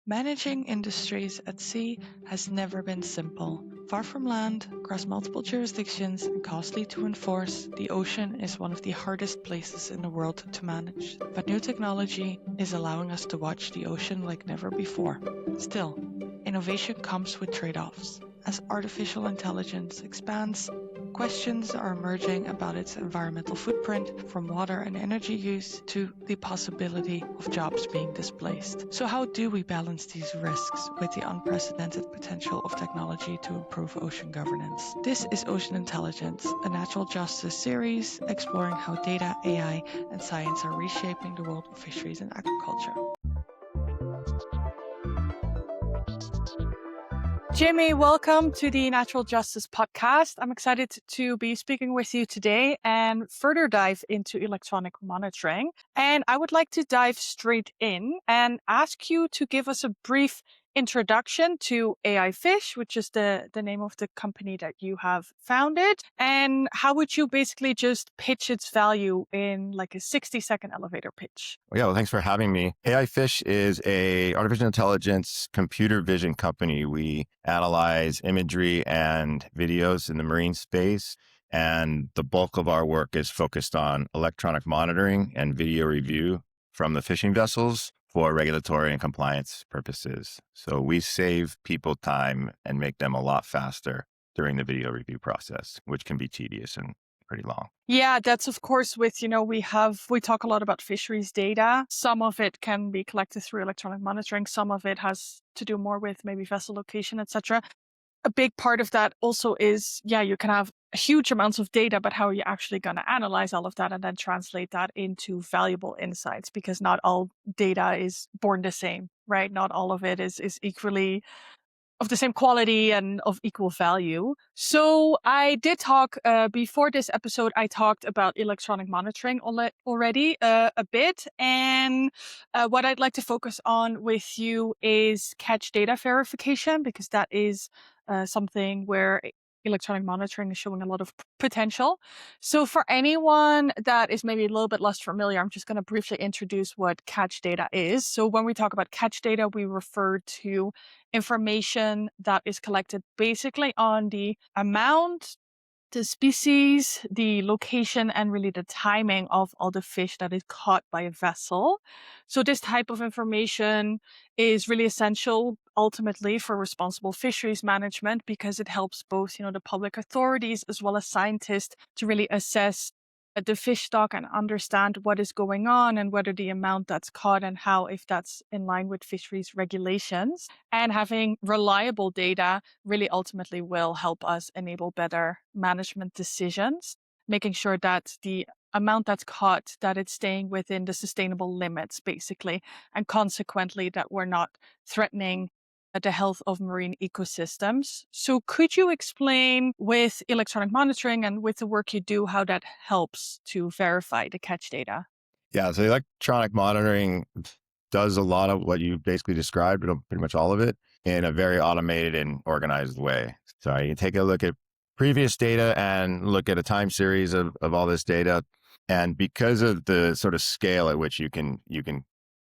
Managing industries at sea has never been simple. Far from land, across multiple jurisdictions, and costly to enforce, the ocean is one of the hardest places in the world to manage. But new technology is allowing us to watch the ocean like never before. Still, innovation comes with trade-offs. As artificial intelligence expands, questions are emerging about its environmental footprint, from water and energy use to the possibility of jobs being displaced. So how do we balance these risks with the unprecedented potential of technology to improve ocean governance? This is Ocean Intelligence, a natural justice series exploring how data, AI, and science are reshaping the world of fisheries and agriculture. Jimmy, welcome to the Natural Justice Podcast. I'm excited to be speaking with you today and further dive into electronic monitoring. And I would like to dive straight in and ask you to give us a brief introduction to AI Fish, which is the name of the company that you have founded. And how would you basically just pitch its value in like a 60-second elevator pitch? Well, thanks for having me. AI Fish is a artificial intelligence computer vision company. We analyze imagery and videos in the marine space, and the bulk of our work is focused on electronic monitoring and video review from the fishing vessels for regulatory and compliance purposes. So we save people time and make them a lot faster during the video review process, which can be tedious and pretty long. Yeah, that's of course with, we talk a lot about fisheries data. Some of it can be collected through electronic monitoring. Some of it has to do more with maybe vessel location, etc. A big part of that also is, you can have huge amounts of data, but how are you actually going to analyze all of that and then translate that into valuable insights? Because not all data is born the same, right? Not all of it is equally of the same quality and of equal value. So I did talk before this episode, I talked about electronic monitoring already a bit. And what I'd like to focus on with you is catch data verification, because that is something where electronic monitoring is showing a lot of potential. So for anyone that is maybe a little bit less familiar, I'm just going to briefly introduce what catch data is. So when we talk about catch data, we refer to information that is collected basically on the amount, the species, the location, and really the timing of all the fish that is caught by a vessel. So this type of information is really essential ultimately for responsible fisheries management, because it helps both, the public authorities as well as scientists to really assess the fish stock and understand what is going on and whether the amount that's caught and how, if that's in line with fisheries regulations. And having reliable data really ultimately will help us enable better management decisions, making sure that the amount that's caught, that it's staying within the sustainable limits, basically, and consequently that we're not threatening the health of marine ecosystems. So could you explain with electronic monitoring and with the work you do, how that helps to verify the catch data? Yeah, so electronic monitoring does a lot of what you basically described, pretty much all of it, in a very automated and organized way. So you take a look at previous data and look at a time series of all this data. And because of the sort of scale at which you can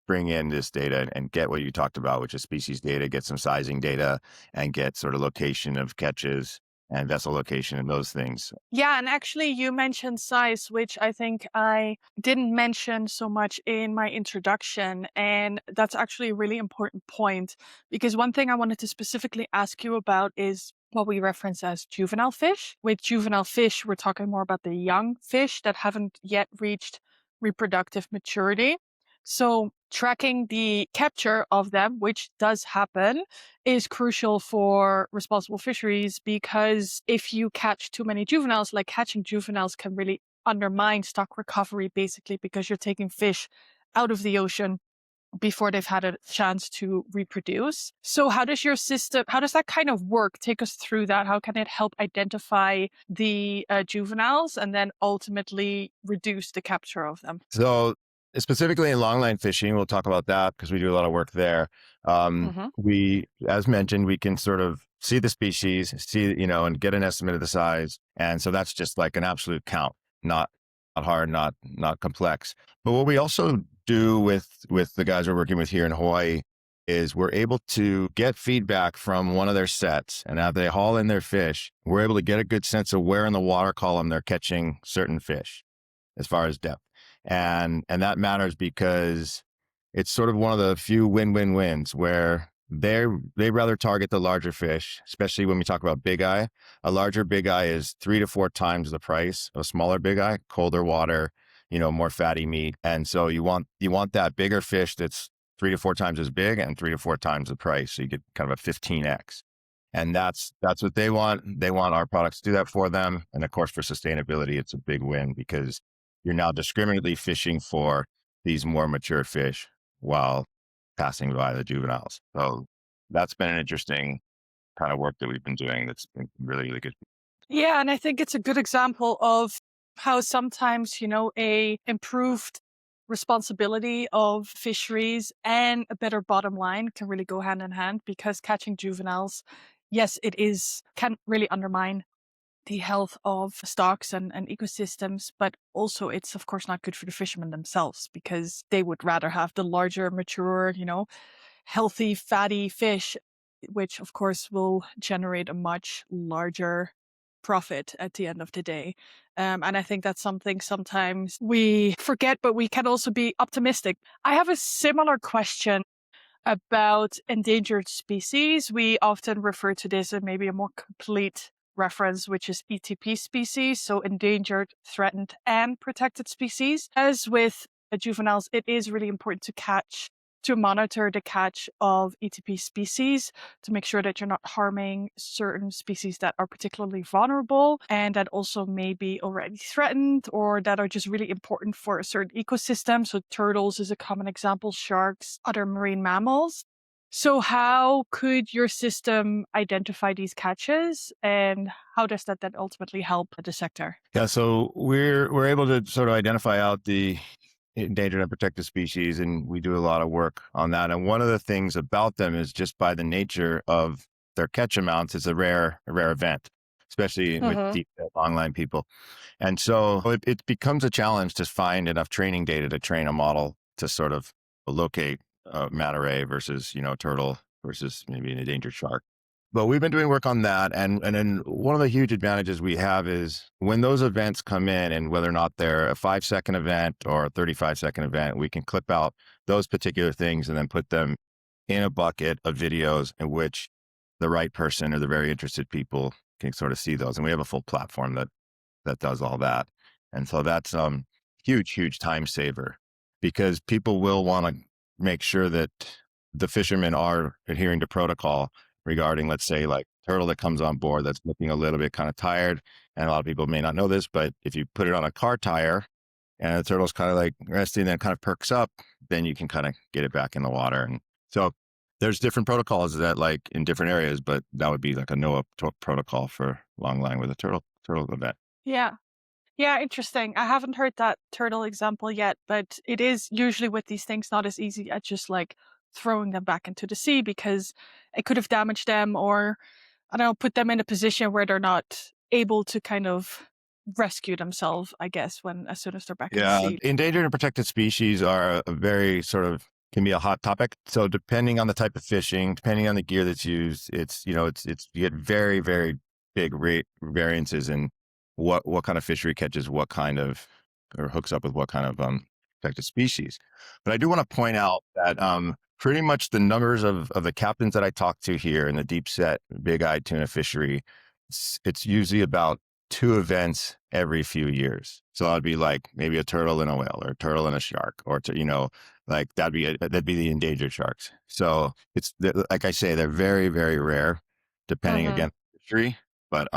bring in this data and get what you talked about, which is species data, get some sizing data, and get sort of location of catches and vessel location and those things. Yeah, and actually you mentioned size, which I think I didn't mention so much in my introduction. And that's actually a really important point, because one thing I wanted to specifically ask you about is what we reference as juvenile fish. With juvenile fish, we're talking more about the young fish that haven't yet reached reproductive maturity. So tracking the capture of them, which does happen, is crucial for responsible fisheries, because if you catch too many juveniles, like catching juveniles can really undermine stock recovery, basically, because you're taking fish out of the ocean before they've had a chance to reproduce. So how does that kind of work? Take us through that. How can it help identify the juveniles and then ultimately reduce the capture of them? So specifically in longline fishing, we'll talk about that because we do a lot of work there. We, as mentioned, we can sort of see the species, and get an estimate of the size. And so that's just like an absolute count, not hard, not complex. But what we also do with the guys we're working with here in Hawaii is we're able to get feedback from one of their sets, and as they haul in their fish, we're able to get a good sense of where in the water column they're catching certain fish as far as depth. And that matters because it's sort of one of the few win-win-wins where they rather target the larger fish, especially when we talk about big eye. A larger big eye is 3 to 4 times the price of a smaller big eye, colder water, more fatty meat. And so you want that bigger fish that's 3 to 4 times as big and 3 to 4 times the price. So you get kind of a 15x. And that's what they want. They want our products to do that for them. And of course, for sustainability, it's a big win because you're now discriminately fishing for these more mature fish while passing by the juveniles. So that's been an interesting kind of work that we've been doing. That's been really, really good. Yeah, and I think it's a good example of how sometimes, a improved responsibility of fisheries and a better bottom line can really go hand in hand because catching juveniles, yes, can really undermine the health of stocks and ecosystems, but also it's of course not good for the fishermen themselves because they would rather have the larger, mature, healthy, fatty fish, which of course will generate a much larger profit at the end of the day. And I think that's something sometimes we forget, but we can also be optimistic. I have a similar question about endangered species. We often refer to this in maybe a more complete reference, which is ETP species, so endangered, threatened, and protected species. As with juveniles, it is really important to monitor the catch of ETP species to make sure that you're not harming certain species that are particularly vulnerable and that also may be already threatened or that are just really important for a certain ecosystem. So turtles is a common example, sharks, other marine mammals. So how could your system identify these catches and how does that then ultimately help the sector? Yeah, so we're able to sort of identify out the endangered and protected species, and we do a lot of work on that. And one of the things about them is just by the nature of their catch amounts, it's a rare event, especially with Mm-hmm. deep longline people. And so it becomes a challenge to find enough training data to train a model to sort of locate manta ray versus, turtle versus maybe an endangered shark. But we've been doing work on that. And then one of the huge advantages we have is when those events come in and whether or not they're a 5-second event or a 35-second event, we can clip out those particular things and then put them in a bucket of videos in which the right person or the very interested people can sort of see those. And we have a full platform that does all that. And so that's huge time saver because people will want to make sure that the fishermen are adhering to protocol regarding, let's say, like turtle that comes on board that's looking a little bit kind of tired. And a lot of people may not know this, but if you put it on a car tire and the turtle's kind of like resting, then kind of perks up, then you can kind of get it back in the water. And so there's different protocols that like in different areas, but that would be like a NOAA protocol for long line with a turtle event. Yeah. Yeah, interesting. I haven't heard that turtle example yet, but it is usually with these things not as easy as just like throwing them back into the sea because it could have damaged them or, I don't know, put them in a position where they're not able to kind of rescue themselves, I guess, as soon as they're back in the Yeah, sea. endangered and protected species are a very sort of can be a hot topic. So depending on the type of fishing, depending on the gear that's used, it's you get very very big rate variances in what kind of fishery catches what kind of or hooks up with what kind of protected species. But I do want to point out that pretty much the numbers of the captains that I talk to here in the deep set big eye tuna fishery, it's usually about 2 events every few years. So that'd be like maybe a turtle and a whale or a turtle and a shark or like that'd be the endangered sharks. So like I say, they're very, very rare depending Hmm. again on the fishery. But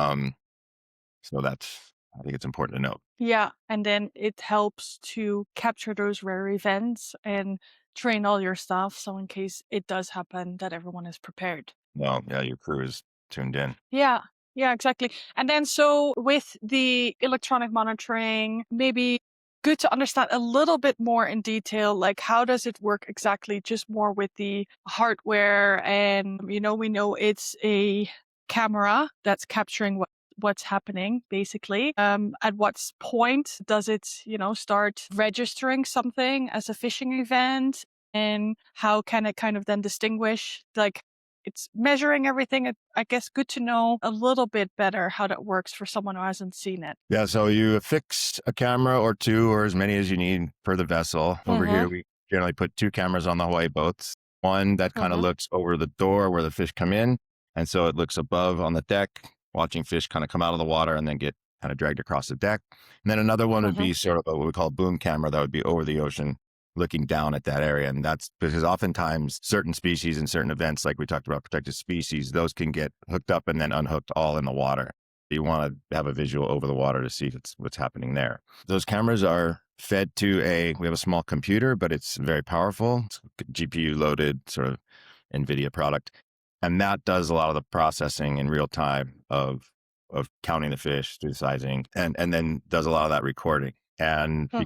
so I think it's important to note. Yeah, and then it helps to capture those rare events and train all your staff so in case it does happen that everyone is prepared. Well, yeah, your crew is tuned in. Yeah. Yeah, exactly. And then so with the electronic monitoring, maybe good to understand a little bit more in detail, like how does it work exactly, just more with the hardware and we know it's a camera that's capturing what's happening basically. At what point does it, start registering something as a phishing event? and how can it kind of then distinguish, like, it's measuring everything. I guess good to know a little bit better how that works for someone who hasn't seen it. Yeah, so you affix a camera or two or as many as you need per the vessel. Over here, Mhm. we generally put two cameras on the Hawaii boats. One that kind of Mhm. looks over the door where the fish come in. And so it looks above on the deck, watching fish kind of come out of the water and then get kind of dragged across the deck. And then another one would Mhm. be sort of what we call boom camera that would be over the ocean looking down at that area. And that's because oftentimes certain species and certain events, like we talked about protected species, those can get hooked up and then unhooked all in the water. You want to have a visual over the water to see if it's what's happening there. Those cameras are fed to we have a small computer, but it's very powerful. It's a GPU loaded sort of NVIDIA product. And that does a lot of the processing in real time of counting the fish, through sizing, and then does a lot of that recording. And Mhm.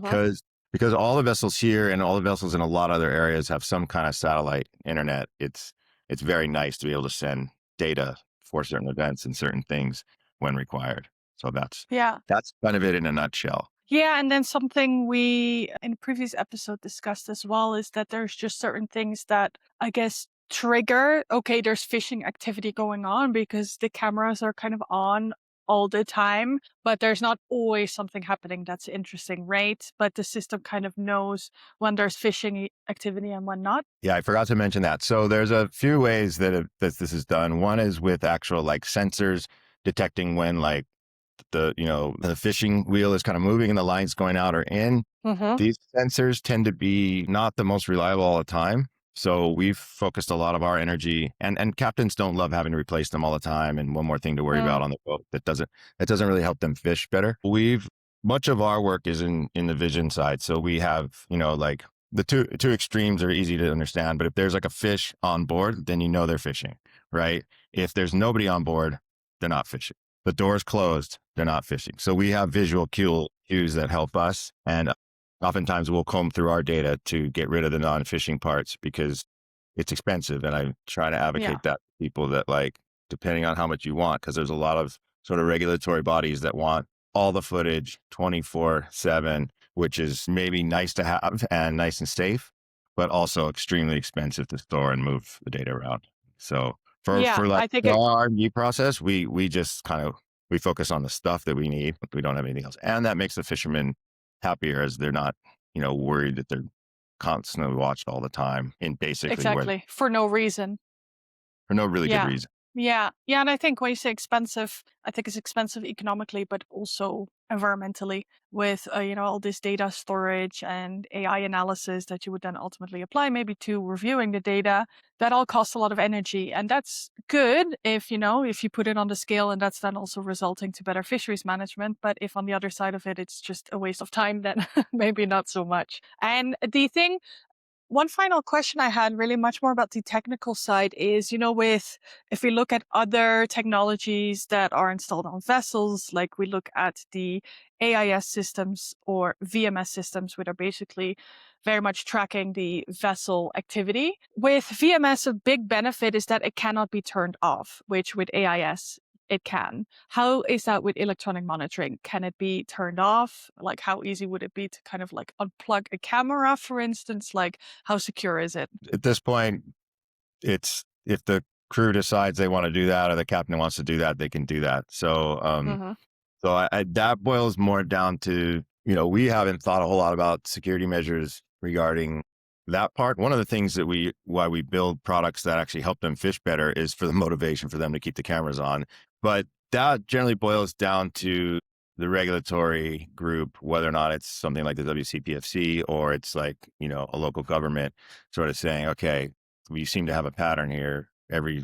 because all the vessels here and all the vessels in a lot of other areas have some kind of satellite internet, it's very nice to be able to send data for certain events and certain things when required. So Yeah. that's kind of it in a nutshell. Yeah, and then something we in a previous episode discussed as well is that there's just certain things that I guess trigger, okay, there's fishing activity going on because the cameras are kind of on all the time, but there's not always something happening that's interesting, right? But the system kind of knows when there's fishing activity and when not. Yeah, I forgot to mention that. So there's a few ways that this is done. One is with actual like sensors detecting when like the fishing wheel is kind of moving and the line's going out or in. Mm-hmm. These sensors tend to be not the most reliable all the time. So we've focused a lot of our energy, and captains don't love having to replace them all the time. And one more thing to worry about Mm. on the boat that doesn't really help them fish better. Much of our work is in the vision side. So we have, like the two extremes are easy to understand, but if there's like a fish on board, then they're fishing, right? If there's nobody on board, they're not fishing. The door's closed, they're not fishing. So we have visual cues that help us. And oftentimes we'll comb through our data to get rid of the non-fishing parts because it's expensive. And I try to Yeah. advocate that to people that like, depending on how much you want, because there's a lot of sort of regulatory bodies that want all the footage 24/7, which is maybe nice to have and nice and safe, but also extremely expensive to store and move the data around. So Yeah, for like I think the it R&D process, we just kind of we focus on the stuff that we need. We don't have anything else, and that makes the fishermen happier as they're not worried that they're constantly watched all the time in basically where exactly for no reason. for no really good Yeah. reason. Yeah. Yeah. And I think when you say expensive, I think it's expensive economically, but also environmentally with, all this data storage and AI analysis that you would then ultimately apply maybe to reviewing the data. That all costs a lot of energy. And that's good if you put it on the scale and that's then also resulting to better fisheries management. But if on the other side of it, it's just a waste of time, then maybe not so much. And the thing one final question I had, really much more about the technical side, is with if we look at other technologies that are installed on vessels, like we look at the AIS systems or VMS systems, which are basically very much tracking the vessel activity. With VMS, a big benefit is that it cannot be turned off, which with AIS, it can. How is that with electronic monitoring? Can it be turned off? Like, how easy would it be to kind of like unplug a camera, for instance? Like, how secure is it? At this point, it's if the crew decides they want to do that or the captain wants to do that, they can do that. Mhm. So that boils more down to, we haven't thought a whole lot about security measures regarding that part. One of the things why we build products that actually help them fish better is for the motivation for them to keep the cameras on. But that generally boils down to the regulatory group, whether or not it's something like the WCPFC or it's like, a local government sort of saying, okay, we seem to have a pattern here. Every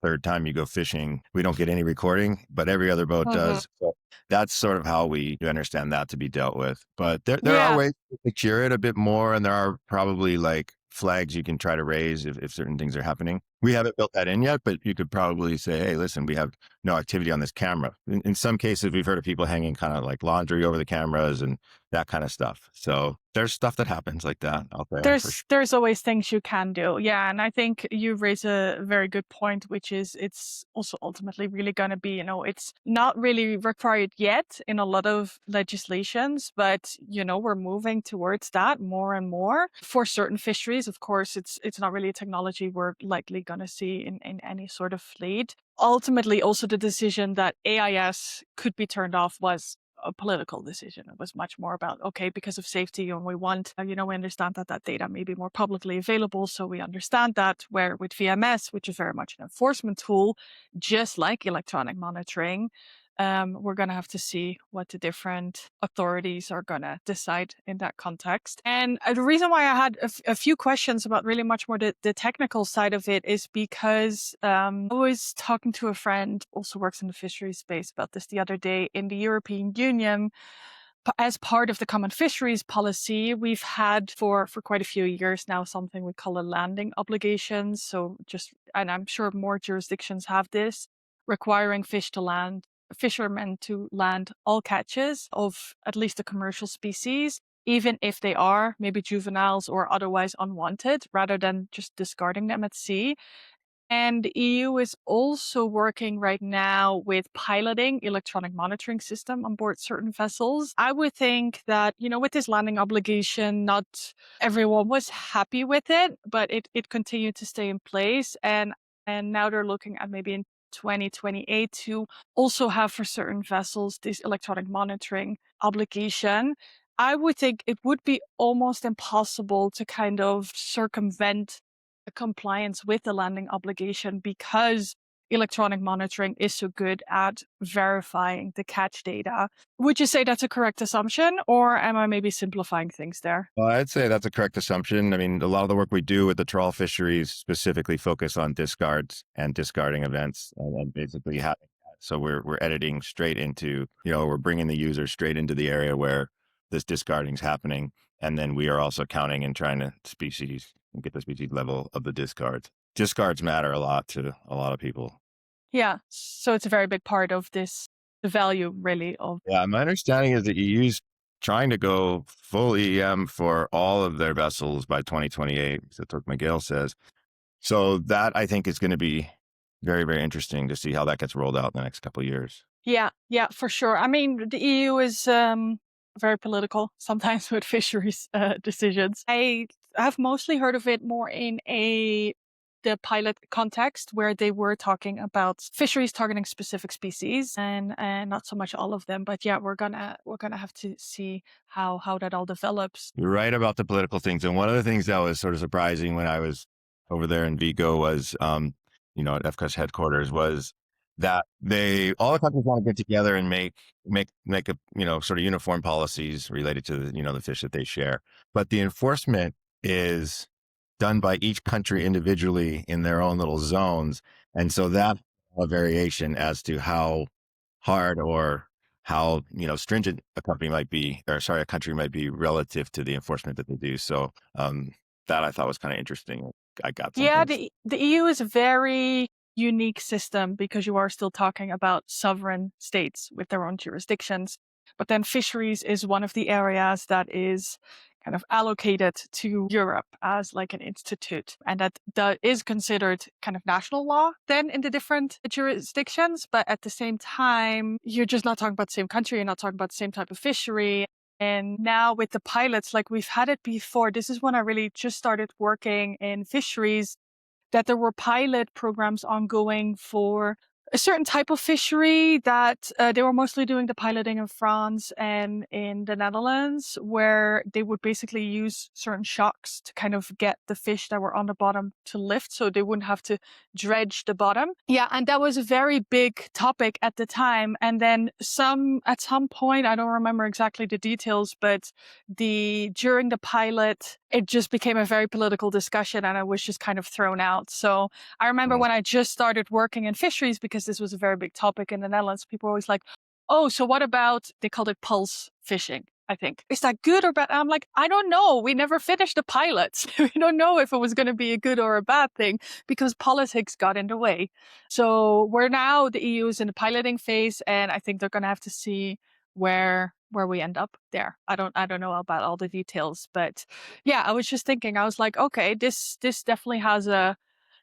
third time you go fishing, we don't get any recording, but every other boat Mhm. does. So that's sort of how we understand that to be dealt with. But there are Yeah. ways to secure it a bit more, and there are probably like flags you can try to raise if certain things are happening. We haven't built that in yet, but you could probably say, hey, listen, we have no activity on this camera. In some cases, we've heard of people hanging kind of like laundry over the cameras and that kind of stuff. So there's stuff that happens like that out there for sure. There's always things you can do. Yeah, and I think you raise a very good point, which is it's also ultimately really going to be, it's not really required yet in a lot of legislations, but we're moving towards that more and more. For certain fisheries, of course, it's not really a technology we're likely going to see in any sort of fleet. Ultimately, also the decision that AIS could be turned off was a political decision. It was much more about, okay, because of safety, and we want, we understand that that data may be more publicly available. So we understand that. Where with VMS, which is very much an enforcement tool, just like electronic monitoring, we're going to have to see what the different authorities are going to decide in that context. And the reason why I had a few questions about really much more the technical side of it is because I was talking to a friend who also works in the fisheries space about this the other day. In the European Union, as part of the common fisheries policy, we've had for quite a few years now something we call a landing obligation. So and I'm sure more jurisdictions have this, requiring fishermen to land all catches of at least a commercial species, even if they are maybe juveniles or otherwise unwanted, rather than just discarding them at sea. And the EU is also working right now with piloting electronic monitoring system on board certain vessels. I would think that, with this landing obligation, not everyone was happy with it, but it continued to stay in place. And now they're looking at maybe in 2028 to also have for certain vessels this electronic monitoring obligation. I would think it would be almost impossible to kind of circumvent compliance with the landing obligation because electronic monitoring is so good at verifying the catch data. Would you say that's a correct assumption, or am I maybe simplifying things there? Well, I'd say that's a correct assumption. I mean, a lot of the work we do with the trawl fisheries specifically focus on discards and discarding events, and basically having that. So we're editing straight into, we're bringing the user straight into the area where this discarding is happening, and then we are also counting and trying to get the species level of the discards. Discards matter a lot to a lot of people. Yeah, so it's a very big part of the value really of. Yeah, my understanding is that EU's trying to go full EM for all of their vessels by 2028. That's what Miguel says. So that I think is going to be very, very interesting to see how that gets rolled out in the next couple of years. Yeah, for sure. I mean, the EU is very political sometimes with fisheries decisions. I have mostly heard of it more in the pilot context where they were talking about fisheries targeting specific species and not so much all of them. But yeah, we're gonna have to see how that all develops. You're right about the political things. And one of the things that was sort of surprising when I was over there in Vigo was, at FCAS headquarters was that all the countries want to get together and make a, sort of uniform policies related to the fish that they share. But the enforcement is done by each country individually in their own little zones. And so that's a variation as to how hard or how stringent a country might be relative to the enforcement that they do. So that I thought was kind of interesting. I got some Yeah, things. the EU is a very unique system because you are still talking about sovereign states with their own jurisdictions. But then fisheries is one of the areas that is kind of allocated to Europe as like an institute. And that is considered kind of national law then in the different jurisdictions. But at the same time, you're just not talking about the same country, you're not talking about the same type of fishery. And now with the pilots, like we've had it before, this is when I really just started working in fisheries, that there were pilot programs ongoing for a certain type of fishery that they were mostly doing the piloting in France and in the Netherlands, where they would basically use certain shocks to kind of get the fish that were on the bottom to lift so they wouldn't have to dredge the bottom. Yeah, and that was a very big topic at the time. And then at some point, I don't remember exactly the details, but during the pilot, it just became a very political discussion and I was just kind of thrown out. So I remember when I just started working in fisheries, because this was a very big topic in the Netherlands, people were always like, oh, so what about, they called it pulse fishing, I think. Is that good or bad? I'm like, I don't know. We never finished the pilots. We don't know if it was going to be a good or a bad thing because politics got in the way. So the EU is in the piloting phase, and I think they're going to have to see where we end up there. I don't know about all the details, but yeah, I was just thinking, I was like, okay, this definitely has a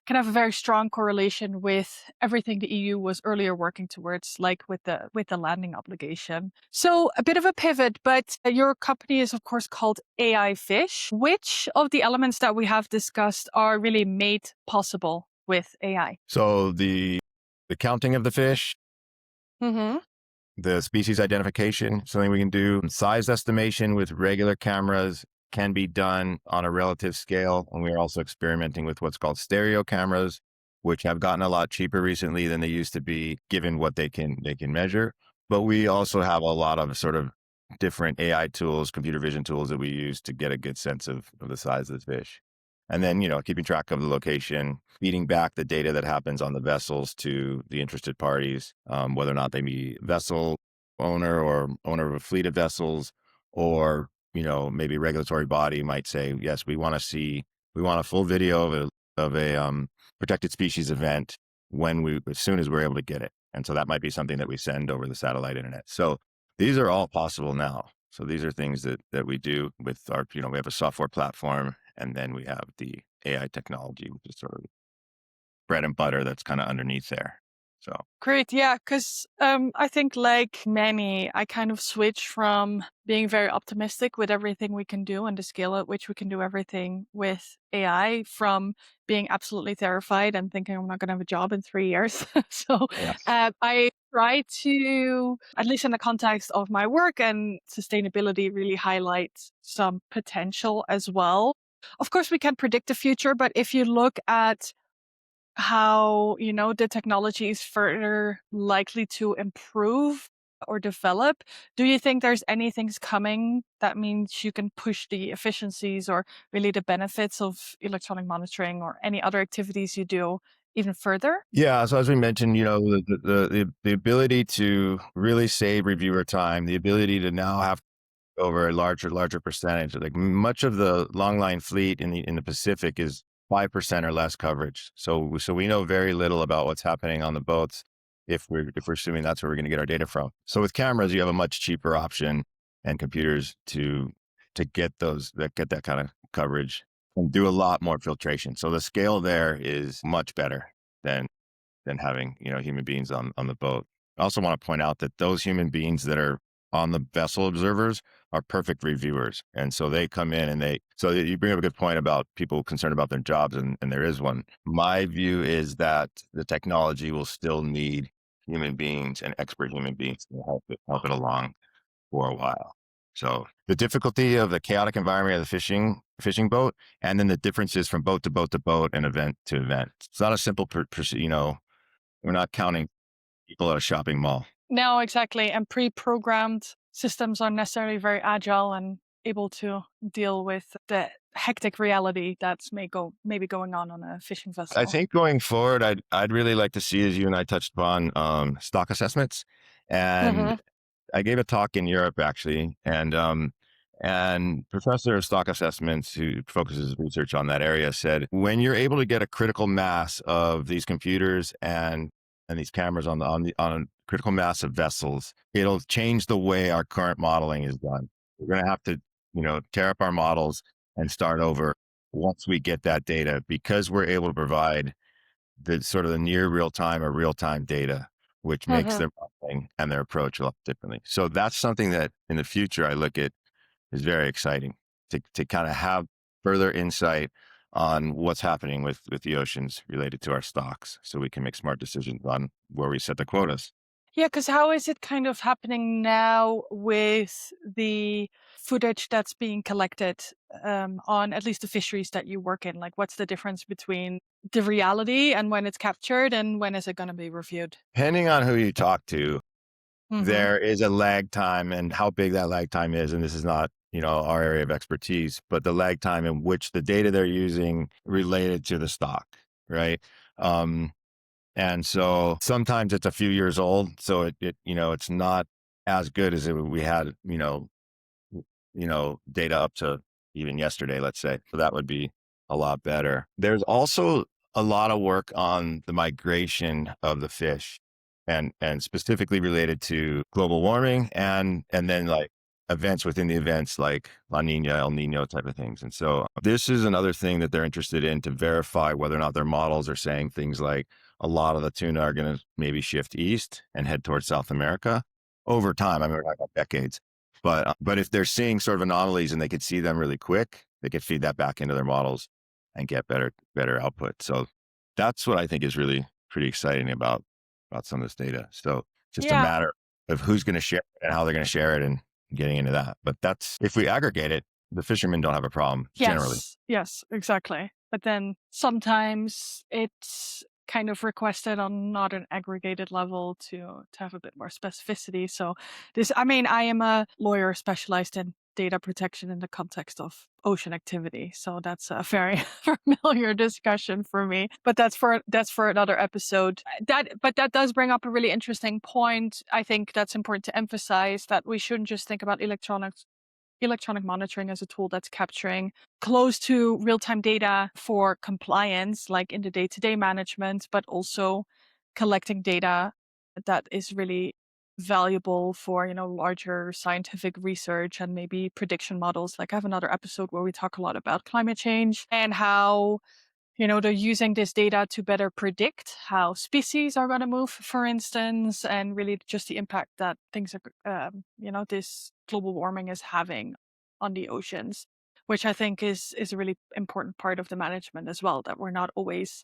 can have a very strong correlation with everything the EU was earlier working towards, like with the landing obligation. So a bit of a pivot, but your company is of course called AI Fish. Which of the elements that we have discussed are really made possible with AI? So the counting of the fish, Mm-hmm. the species identification, something we can do. Size estimation with regular cameras can be done on a relative scale. And we're also experimenting with what's called stereo cameras, which have gotten a lot cheaper recently than they used to be, given what they can measure. But we also have a lot of sort of different AI tools, computer vision tools that we use to get a good sense of the size of the fish. And then, keeping track of the location, feeding back the data that happens on the vessels to the interested parties, whether or not they be vessel owner or owner of a fleet of vessels, or, maybe regulatory body might say, yes, we want a full video of a protected species event as soon as we're able to get it. And so that might be something that we send over the satellite internet. So these are all possible now. So these are things that we do with our, we have a software platform, and then we have the AI technology, which is sort of bread and butter that's kind of underneath there. So Great, yeah, because I think like many, I kind of switch from being very optimistic with everything we can do and the scale at which we can do everything with AI, from being absolutely terrified and thinking I'm not going to have a job in 3 years. So yeah. I try to, at least in the context of my work and sustainability, really highlight some potential as well. Of course, we can't predict the future, but if you look at how, the technology is further likely to improve or develop, do you think there's anything's coming that means you can push the efficiencies or really the benefits of electronic monitoring or any other activities you do even further? Yeah. So as we mentioned, the ability to really save reviewer time, the ability to now have over a larger percentage. Like much of the long line fleet in the Pacific is 5% or less coverage. So we know very little about what's happening on the boats if we're assuming that's where we're going to get our data from. So with cameras, you have a much cheaper option and computers to get that kind of coverage and do a lot more filtration. So the scale there is much better than having, human beings on the boat. I also want to point out that those human beings that are on the vessel observers are perfect reviewers. And so they come in so you bring up a good point about people concerned about their jobs, and there is one. My view is that the technology will still need human beings and expert human beings to help it along for a while. So the difficulty of the chaotic environment of the fishing boat, and then the differences from boat to boat to boat and event to event. It's not a simple, we're not counting people at a shopping mall. No, exactly. And pre-programmed systems are necessarily very agile and able to deal with the hectic reality that's maybe going on a fishing I vessel. think going forward, I'd really like to see, as you and I touched upon, stock assessments. And Hmm. I gave a talk in Europe actually, and professor of stock assessments who focuses research on that area said, when you're able to get a critical mass of these computers and these cameras on a critical mass of vessels, it'll change the way our current modeling is done. We're going to have to, tear up our models and start over once we get that data, because we're able to provide the sort of the near real time or real time data, which makes Hmm. their modeling and their approach a lot differently. So that's something that in the future I look at is very exciting to kind of have further insight on what's happening with the oceans related to our stocks, so we can make smart decisions on where we set the quotas. Yeah, because how is it kind of happening now with the footage that's being collected on at least the fisheries that you work in? Like, what's the difference between the reality and when it's captured and when is it going to be reviewed? Depending on who you talk to, Hmm. there is a lag time, and how big that lag time is. And this is not, our area of expertise, but the lag time in which the data they're using related to the stock, right? Um, and so sometimes it's a few years old. So it's not as good as we had, data up to even yesterday, let's say. So that would be a lot better. There's also a lot of work on the migration of the fish. and specifically related to global warming and then like events within the events like La Nina, El Nino type of things. And so this is another thing that they're interested in to verify whether or not their models are saying things like a lot of the tuna are going to maybe shift east and head towards South America over time. I mean, we're talking about decades. But if they're seeing sort of anomalies and they could see them really quick, they could feed that back into their models and get better output. So that's what I think is really pretty exciting about some of this data. So just a Yeah. matter of who's going to share it and how they're going to share it and getting into that. But that's, if we aggregate it, the fishermen don't have a problem generally. Yes, exactly. But then sometimes it's kind of requested on not an aggregated level to have a bit more specificity. So I mean, I am a lawyer specialized in data protection in the context of ocean activity. So that's a very familiar discussion for me. But that's for another episode. That does bring up a really interesting point. I think that's important to emphasize, that we shouldn't just think about electronic monitoring as a tool that's capturing close to real-time data for compliance, like in the day-to-day management, but also collecting data that is really valuable for, larger scientific research and maybe prediction models. Like I have another episode where we talk a lot about climate change and how they're using this data to better predict how species are going to move, for instance, and really just the impact that things are, this global warming is having on the oceans, which I think is a really important part of the management as well, that we're not always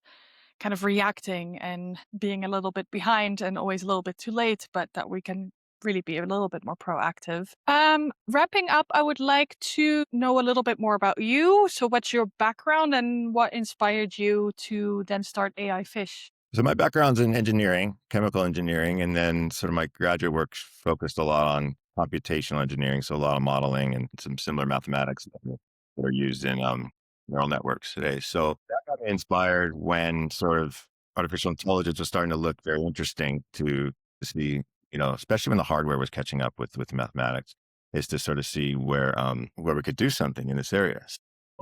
kind of reacting and being a little bit behind and always a little bit too late, but that we can really be a little bit more proactive. Wrapping up, I would like to know a little bit more about you. So what's your background and what inspired you to then start AI Fish? So my background's in engineering, chemical engineering, and then sort of my graduate work focused a lot on computational engineering, so a lot of modeling and some similar mathematics that are used in neural networks today. So that got me inspired when sort of artificial intelligence was starting to look very interesting to see, especially when the hardware was catching up with mathematics, is to sort of see where we could do something in this area.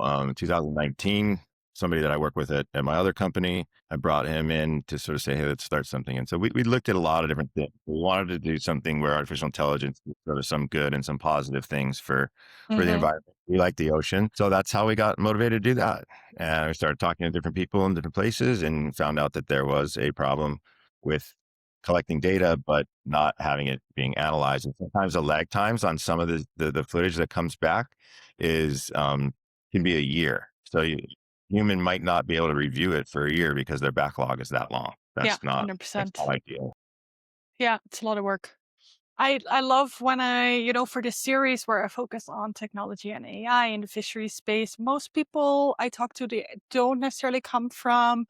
In 2019, somebody that I work with at my other company, I brought him in to sort of say, hey, let's start something. And so we looked at a lot of different things. We wanted to do something where artificial intelligence did sort of some good and some positive things for the Mm-hmm. environment. We like the ocean. So that's how we got motivated to do that. And we started talking to different people in different places and found out that there was a problem with collecting data, but not having it being analyzed. And sometimes the lag times on some of the footage that comes back is can be a year. So human might not be able to review it for a year because their backlog is that long. Yeah, That's 100%. not ideal. Yeah, it's a lot of work. I love when for this series where I focus on technology and AI in the fisheries space, most people I talk to, they don't necessarily come from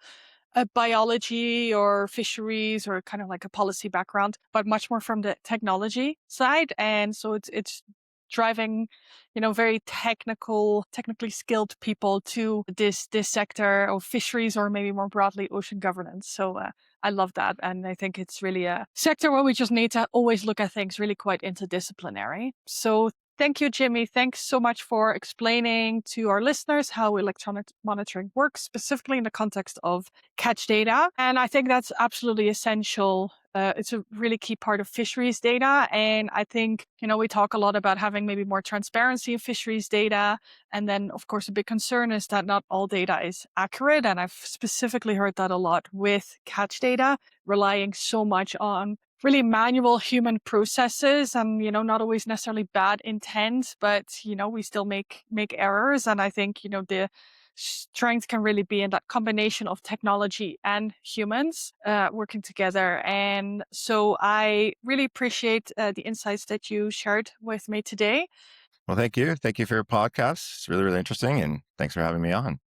a biology or fisheries or kind of like a policy background, but much more from the technology side. And so it's driving, very technically skilled people to this sector of fisheries, or maybe more broadly ocean governance. So I love that. And I think it's really a sector where we just need to always look at things really quite interdisciplinary. So thank you, Jimmy. Thanks so much for explaining to our listeners how electronic monitoring works, specifically in the context of catch data. And I think that's absolutely essential. It's a really key part of fisheries data. And I think, we talk a lot about having maybe more transparency in fisheries data. And then, of course, a big concern is that not all data is accurate. And I've specifically heard that a lot with catch data, relying so much on really manual human processes and, not always necessarily bad intent, but, we still make errors. And I think, the strength can really be in that combination of technology and humans working together. And so I really appreciate the insights that you shared with me today. Well, thank you. Thank you for your podcast. It's really, really interesting. And thanks for having me on.